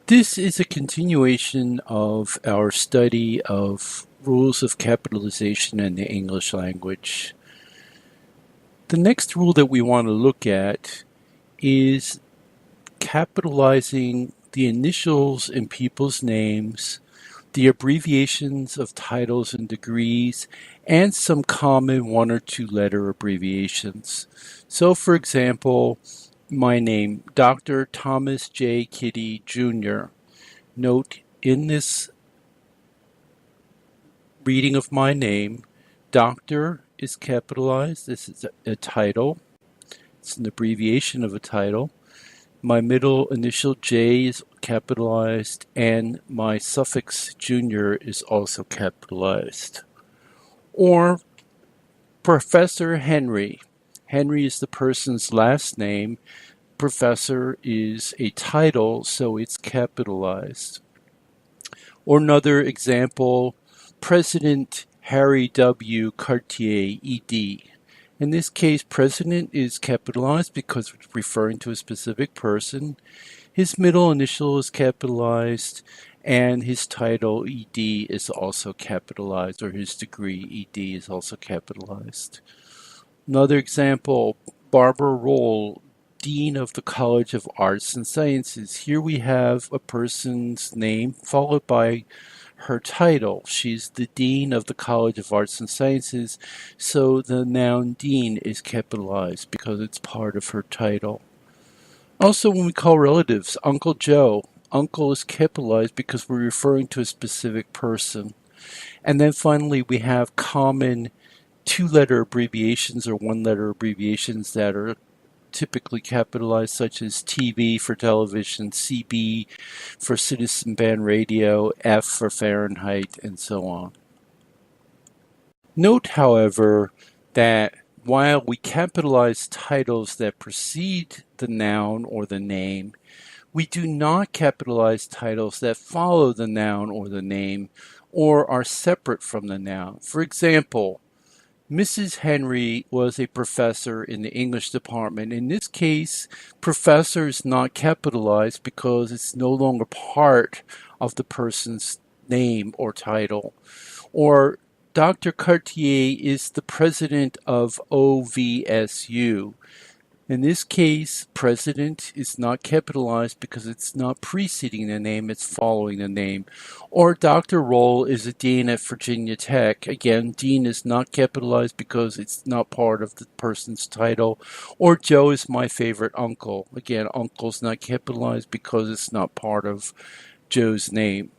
This is a continuation of our study of rules of capitalization in the English language. The next rule that we want to look at is capitalizing the initials in people's names, the abbreviations of titles and degrees, and some common one or two letter abbreviations. So, for example, my name, Dr. Thomas J. Kitty Jr. Note in this reading of my name, Doctor is capitalized. This is a title. It's an abbreviation of a title. My middle initial J is capitalized, and my suffix junior is also capitalized. Or Professor Henry. Henry is the person's last name. Professor is a title, so it's capitalized. Or another example, President Harry W. Cartier, ED. In this case, President is capitalized because it's referring to a specific person. His middle initial is capitalized, and his title, ED, is also capitalized, or his degree, ED, is also capitalized. Another example, Barbara Roll, Dean of the College of Arts and Sciences. Here we have a person's name followed by her title. She's the Dean of the College of Arts and Sciences, so the noun Dean is capitalized because it's part of her title. Also, when we call relatives Uncle Joe, Uncle is capitalized because we're referring to a specific person. And then finally, we have common two-letter abbreviations or one-letter abbreviations that are typically capitalized, such as TV for television, CB for citizen band radio, F for Fahrenheit, and so on. Note, however, that while we capitalize titles that precede the noun or the name, we do not capitalize titles that follow the noun or the name or are separate from the noun. For example, Mrs. Henry was a professor in the English department. In this case, professor is not capitalized because it's no longer part of the person's name or title. Or Dr. Cartier is the president of OVSU. In this case, president is not capitalized because it's not preceding the name, it's following the name. Or Dr. Roll is a dean at Virginia Tech. Again, dean is not capitalized because it's not part of the person's title. Or Joe is my favorite uncle. Again, uncle's not capitalized because it's not part of Joe's name.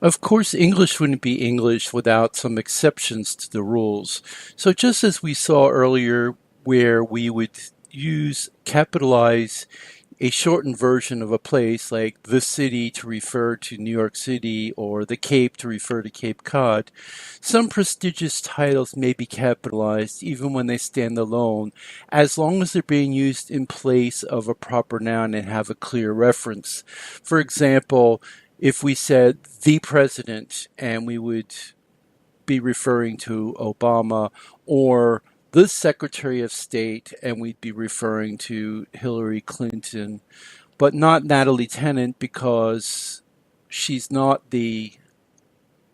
Of course, English wouldn't be English without some exceptions to the rules. So just as we saw earlier, where we would capitalize a shortened version of a place like the city to refer to New York City or the Cape to refer to Cape Cod, some prestigious titles may be capitalized even when they stand alone, as long as they're being used in place of a proper noun and have a clear reference. For example, if we said the president and we would be referring to Obama, or the Secretary of State and we'd be referring to Hillary Clinton, but not Natalie Tennant because she's not the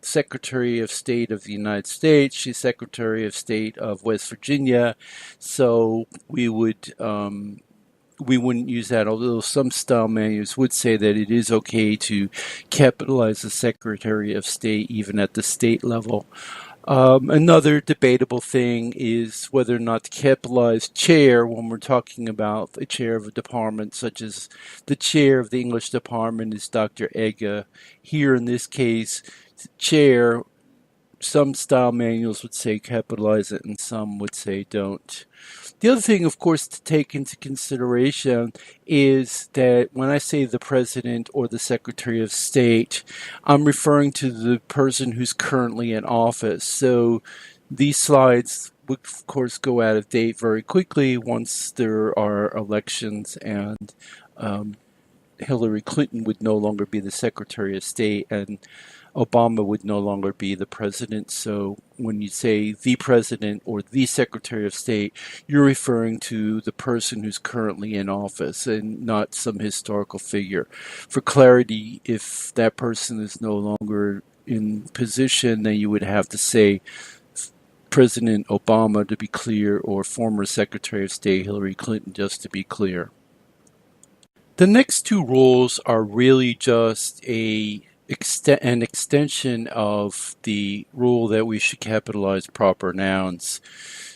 Secretary of State of the United States. She's Secretary of State of West Virginia, so we wouldn't use that, although some style manuals would say that it is okay to capitalize the Secretary of State even at the state level. Another debatable thing is whether or not to capitalize chair when we're talking about the chair of a department, such as the chair of the English department is Dr. Ega. Here in this case, chair, some style manuals would say capitalize it and some would say don't. The other thing, of course, to take into consideration is that when I say the president or the secretary of state, I'm referring to the person who's currently in office. So these slides would, of course, go out of date very quickly once there are elections and Hillary Clinton would no longer be the Secretary of State, and Obama would no longer be the president. So when you say the president or the secretary of state, you're referring to the person who's currently in office and not some historical figure. For clarity, if that person is no longer in position, then you would have to say President Obama to be clear, or former Secretary of State Hillary Clinton just to be clear. The next two rules are really just an extension of the rule that we should capitalize proper nouns.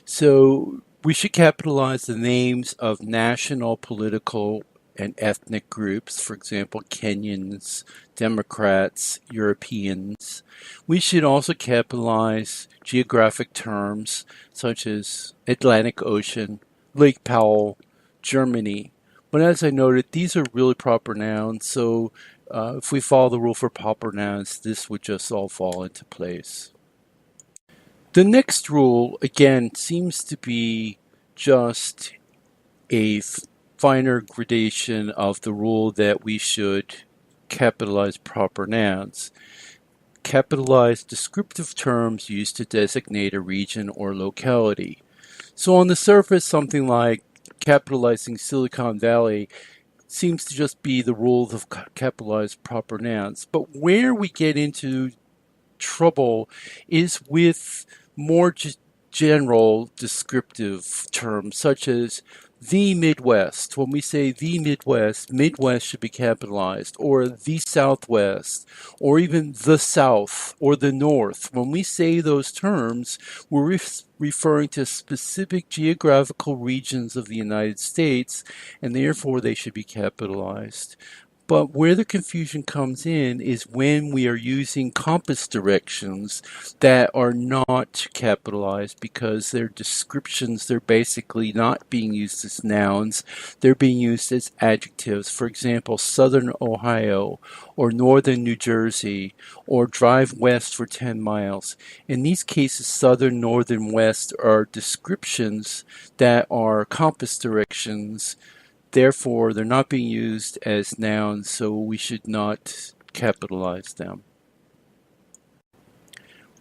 So we should capitalize the names of national, political, and ethnic groups, for example, Kenyans, Democrats, Europeans. We should also capitalize geographic terms such as Atlantic Ocean, Lake Powell, Germany. But as I noted, these are really proper nouns, so if we follow the rule for proper nouns, this would just all fall into place. The next rule, again, seems to be just a finer gradation of the rule that we should capitalize proper nouns. Capitalize descriptive terms used to designate a region or locality. So on the surface, something like capitalizing Silicon Valley seems to just be the rule of capitalize proper nouns. But where we get into trouble is with more general descriptive terms such as the Midwest. When we say the Midwest, Midwest should be capitalized, or the Southwest, or even the South, or the North. When we say those terms, we're referring to specific geographical regions of the United States, and therefore they should be capitalized. But where the confusion comes in is when we are using compass directions that are not capitalized because they're descriptions. They're basically not being used as nouns. They're being used as adjectives. For example, Southern Ohio or Northern New Jersey or drive west for 10 miles. In these cases, Southern, Northern, West are descriptions that are compass directions. Therefore, they're not being used as nouns, so we should not capitalize them.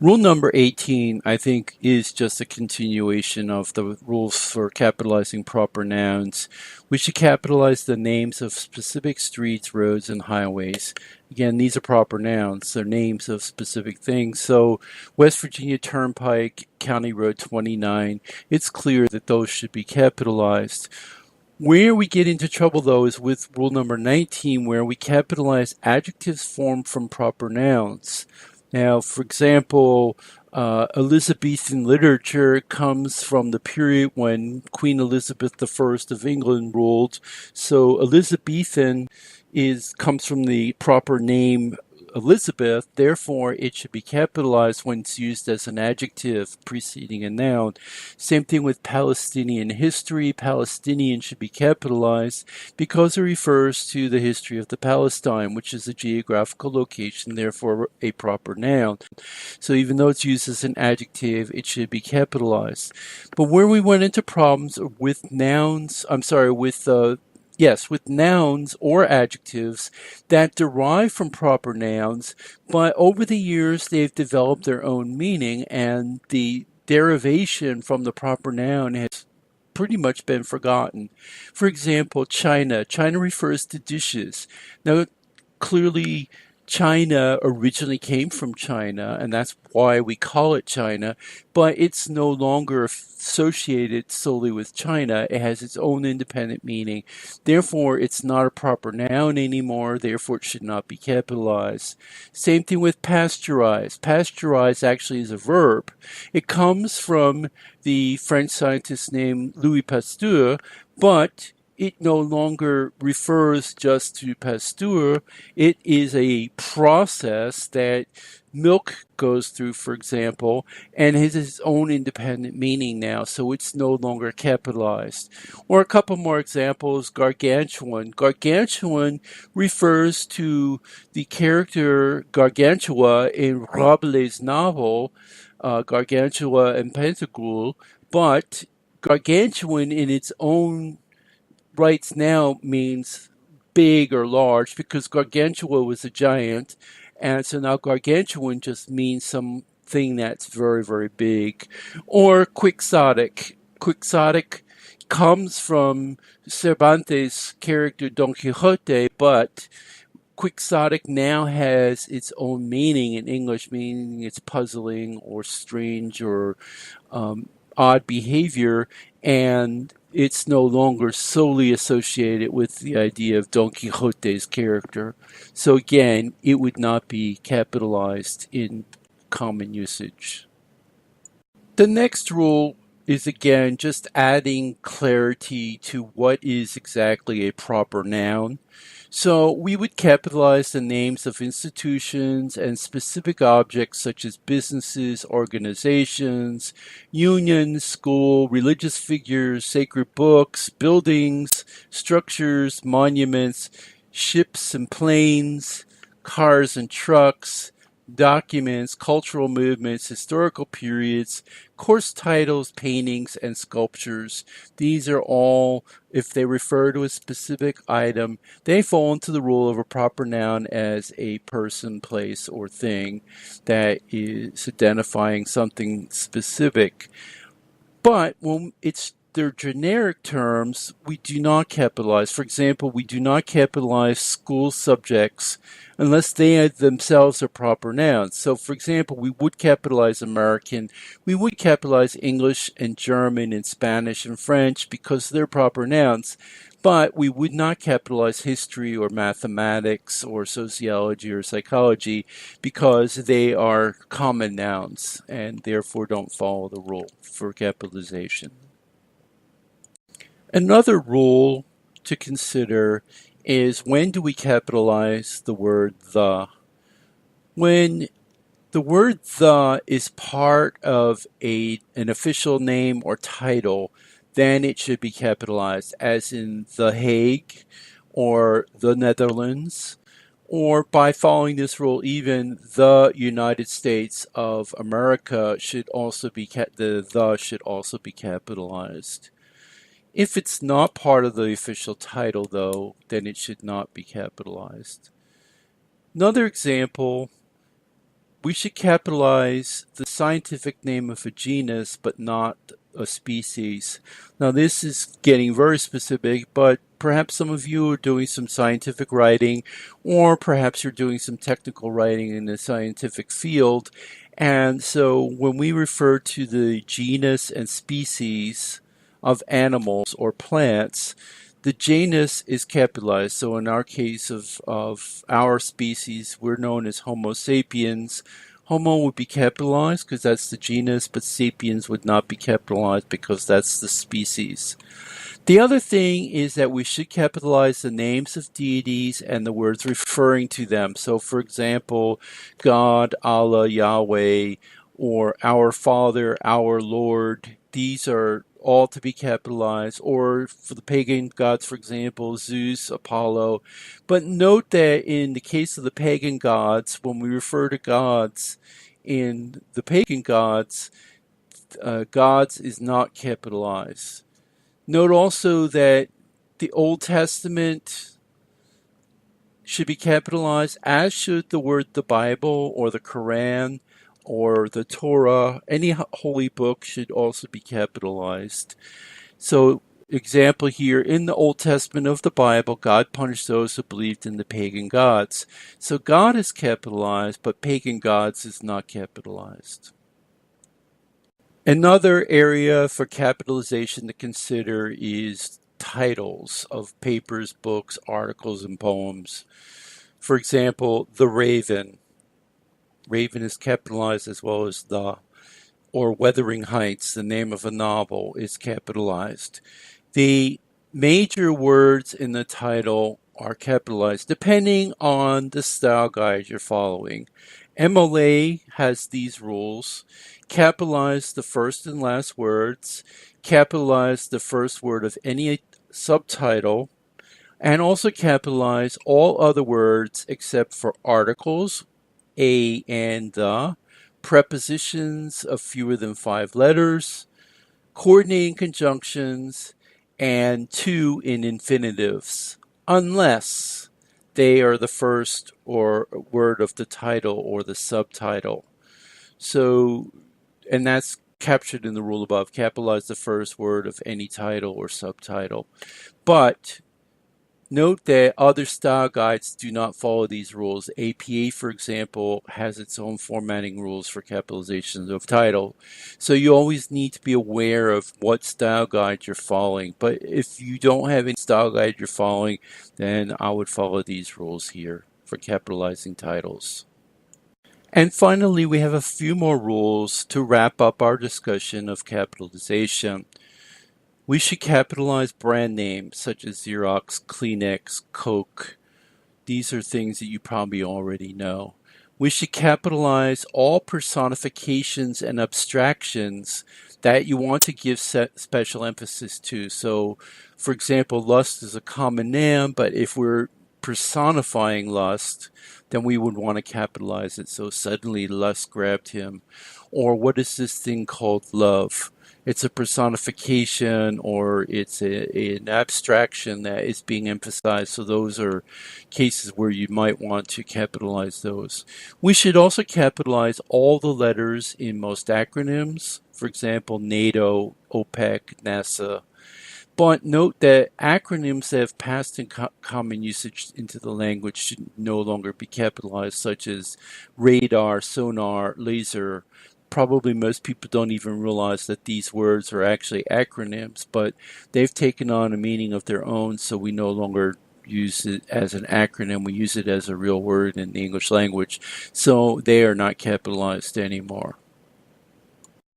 Rule number 18, I think, is just a continuation of the rules for capitalizing proper nouns. We should capitalize the names of specific streets, roads, and highways. Again, these are proper nouns. They're names of specific things. So, West Virginia Turnpike, County Road 29, it's clear that those should be capitalized. Where we get into trouble, though, is with rule number 19, where we capitalize adjectives formed from proper nouns. Now, for example, Elizabethan literature comes from the period when Queen Elizabeth I of England ruled. So Elizabethan comes from the proper name Elizabeth, therefore it should be capitalized when it's used as an adjective preceding a noun. Same thing with Palestinian history. Palestinian should be capitalized because it refers to the history of the Palestine, which is a geographical location, therefore a proper noun. So even though it's used as an adjective, it should be capitalized. But where we went into problems with nouns, with nouns or adjectives that derive from proper nouns, but over the years they've developed their own meaning, and the derivation from the proper noun has pretty much been forgotten. For example, China. China refers to dishes. Now, clearly, China originally came from China, and that's why we call it China, but it's no longer associated solely with China. It has its own independent meaning. Therefore, it's not a proper noun anymore. Therefore, it should not be capitalized. Same thing with pasteurize. Pasteurize actually is a verb. It comes from the French scientist named Louis Pasteur, but it no longer refers just to Pasteur. It is a process that milk goes through, for example, and has its own independent meaning now, so it's no longer capitalized. Or a couple more examples, gargantuan. Gargantuan refers to the character Gargantua in Rabelais' novel, Gargantua and Pantagruel, but gargantuan in its own rights now means big or large because Gargantua was a giant And so now gargantuan just means something that's very, very big. Or quixotic. Quixotic comes from Cervantes' character Don Quixote, but quixotic now has its own meaning in English, meaning it's puzzling or strange or um, odd behavior, and it's no longer solely associated with the idea of Don Quixote's character. So again, it would not be capitalized in common usage. The next rule is again just adding clarity to what is exactly a proper noun. So we would capitalize the names of institutions and specific objects such as businesses, organizations, unions, school, religious figures, sacred books, buildings, structures, monuments, ships and planes, cars and trucks, documents, cultural movements, historical periods, course titles, paintings, and sculptures. These are all, if they refer to a specific item, they fall into the rule of a proper noun as a person, place, or thing that is identifying something specific. But when it's their generic terms, we do not capitalize. For example, we do not capitalize school subjects unless they themselves are proper nouns. So, for example, we would capitalize American, we would capitalize English and German and Spanish and French because they're proper nouns. But we would not capitalize history or mathematics or sociology or psychology because they are common nouns and therefore don't follow the rule for capitalization. Another rule to consider is when do we capitalize the word the? When the word the is part of an official name or title, then it should be capitalized, as in The Hague or the Netherlands, or by following this rule, even the United States of America should also be the should also be capitalized. If it's not part of the official title, though, then it should not be capitalized. Another example, we should capitalize the scientific name of a genus, but not a species. Now, this is getting very specific, but perhaps some of you are doing some scientific writing, or perhaps you're doing some technical writing in the scientific field. And so when we refer to the genus and species of animals or plants, the genus is capitalized. So in our case of our species, we're known as Homo sapiens. Homo would be capitalized because that's the genus, but sapiens would not be capitalized because that's the species. The other thing is that we should capitalize the names of deities and the words referring to them. So, for example, God, Allah, Yahweh, or our Father, our Lord, these are all to be capitalized. Or for the pagan gods, for example, Zeus, Apollo. But note that in the case of the pagan gods, when we refer to gods in the pagan gods, gods is not capitalized. Note also that the Old Testament should be capitalized, as should the word the Bible or the Quran or the Torah. Any holy book should also be capitalized. So, example here, in the Old Testament of the Bible, God punished those who believed in the pagan gods. So God is capitalized, but pagan gods is not capitalized. Another area for capitalization to consider is titles of papers, books, articles, and poems. For example, The Raven. Raven is capitalized as well as the, or Wuthering Heights, the name of a novel, is capitalized. The major words in the title are capitalized depending on the style guide you're following. MLA has these rules. Capitalize the first and last words, capitalize the first word of any subtitle, and also capitalize all other words except for articles, a and the, prepositions of fewer than 5 letters, coordinating conjunctions, and to in infinitives, unless they are the first or word of the title or the subtitle. So, and that's captured in the rule above. Capitalize the first word of any title or subtitle. But note that other style guides do not follow these rules. APA, for example, has its own formatting rules for capitalizations of title. So you always need to be aware of what style guide you're following. But if you don't have any style guide you're following, then I would follow these rules here for capitalizing titles. And finally, we have a few more rules to wrap up our discussion of capitalization. We should capitalize brand names such as Xerox, Kleenex, Coke. These are things that you probably already know. We should capitalize all personifications and abstractions that you want to give special emphasis to. So, for example, lust is a common noun, but if we're personifying lust, then we would want to capitalize it. So suddenly lust grabbed him. Or what is this thing called love? It's a personification or it's an abstraction that is being emphasized. So those are cases where you might want to capitalize those. We should also capitalize all the letters in most acronyms. For example, NATO, OPEC, NASA. But note that acronyms that have passed in common usage into the language should no longer be capitalized, such as radar, sonar, laser. Probably most people don't even realize that these words are actually acronyms, but they've taken on a meaning of their own, so we no longer use it as an acronym. We use it as a real word in the English language, so they are not capitalized anymore.